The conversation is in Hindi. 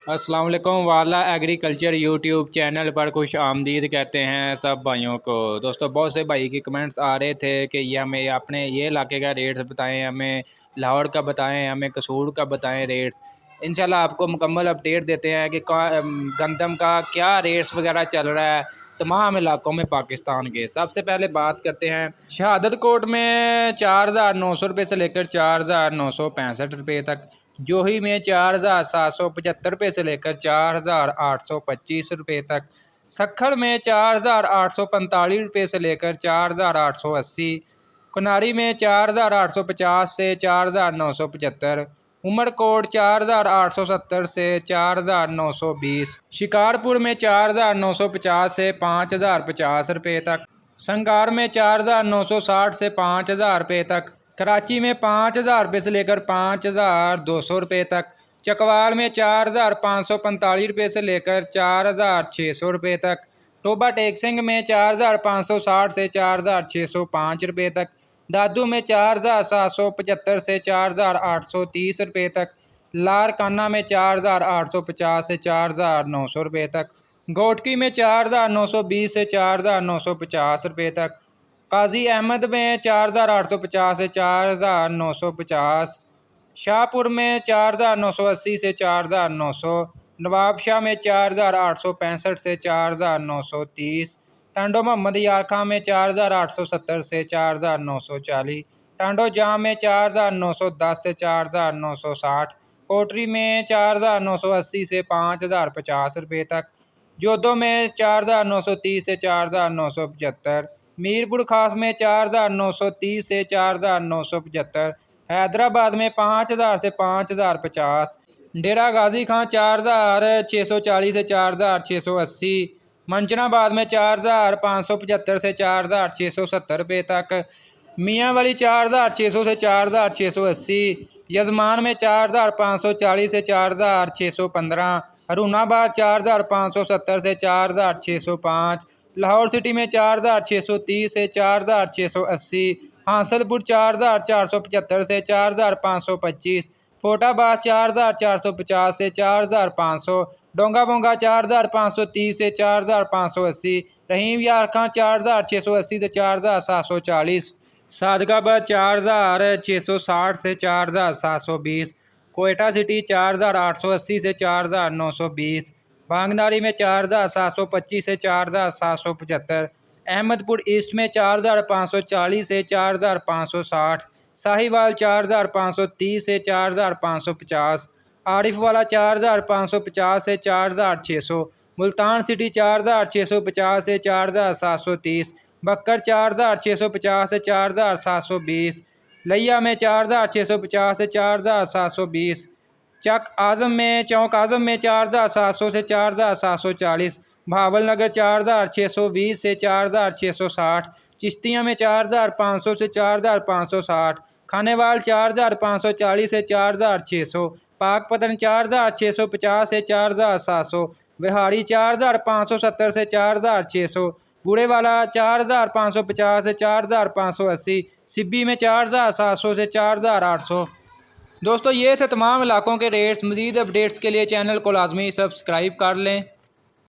अस्सलाम वालेकुम वाला एग्रीकल्चर यूट्यूब चैनल पर खुश आमदीद कहते हैं सब भाइयों को। दोस्तों बहुत से भाई के कमेंट्स आ रहे थे कि ये हमें अपने ये इलाके का रेट्स बताएं, हमें लाहौर का बताएं, हमें कसूर का बताएं रेट्स। इंशाल्लाह आपको मुकम्मल अपडेट देते हैं कि गंदम का क्या रेट्स वगैरह चल रहा है तमाम इलाकों में पाकिस्तान के। सबसे पहले बात करते हैं शहादत कोट में 4,900 रुपये से लेकर 4,965 रुपये तक, जोही में 4,775 रुपये से लेकर 4,825 रुपये तक, सखर में 4,845 रुपये से लेकर 4,880, कुनारी में 4,850 से 4,975, उमरकोट 4,870 से 4,920, शिकारपुर में 4,950 से 5,050 रुपये तक, संगार में 4,960 से 5,000 रुपये तक, कराची में 5,000 रुपये से लेकर 5,200 रुपये तक, चकवाल में 4,545 रुपये से लेकर 4,600 रुपये तक, टोबा टेकसिंग में 4,560 से 4,605 रुपये तक, दादू में 4,775 से 4,830 रुपये तक, लारकाना में 4,850 से 4,900 रुपये तक, गोटकी में 4,920 से 4,950 रुपये तक, काजी अहमद में 4,850 से 4,950, शाहपुर में 4,980 से 4,900, नवाबशाह में 4,865 से 4,930, टांडो मोहम्मद यार खां में 4,870 से 4,940, टांडो जाम में 4,910 से 4,960, कोटरी में 4,980 से 5,050 रुपये तक, जोधो में 4,930 से 4,975, मीरपुर खास में 4,930 से 4,975, हैदराबाद में 5,000 से 5,050, डेरा गाजी खां 4,640 से 4,680, मंचनाबाद में 4,575 से 4,670 रुपये तक, मियाँ वाली 4,600 से 4,680, यजमान में 4,540 से 4,615, हरूनाबाद 4,570 से 4,605, लाहौर सिटी में 4,630 से 4,680, हासलपुर 4,475 से 4,525, फोटाबाद 4,450 से 4,500, डोंगा बोंगा 4,530 से 4,580, रहीम यार खां 4,680 से 4,740, सादकाबाद 4,660 से 4,720, कोयटा सिटी 4,880 से 4,920, बांगनारी में 4,725 से 4,775, अहमदपुर ईस्ट में 4,540 से 4,560, साहिवाल 4,530 से 4,550, आरिफ वाला 4,550 से 4,600, मुल्तान सिटी 4,650 से 4,730, बक्कर 4,650 से 4,720, लिया में 4,650 से 4,720, चौक आज़म में 4,700 से 4,740, भावल नगर 4,620 से 4,660, चिश्तिया में 4,500 से 4,560, खानेवाल 4,540 से 4,600, पाकपतन 4,650 से 4,700, बिहाड़ी 4,570 से 4,600, बूढ़ेवाला 4,550 से 4,580, सिब्बी में 4,700 से 4,800। दोस्तों ये थे तमाम इलाकों के रेट्स। मज़ीद अपडेट्स के लिए चैनल को लाजमी सब्सक्राइब कर लें।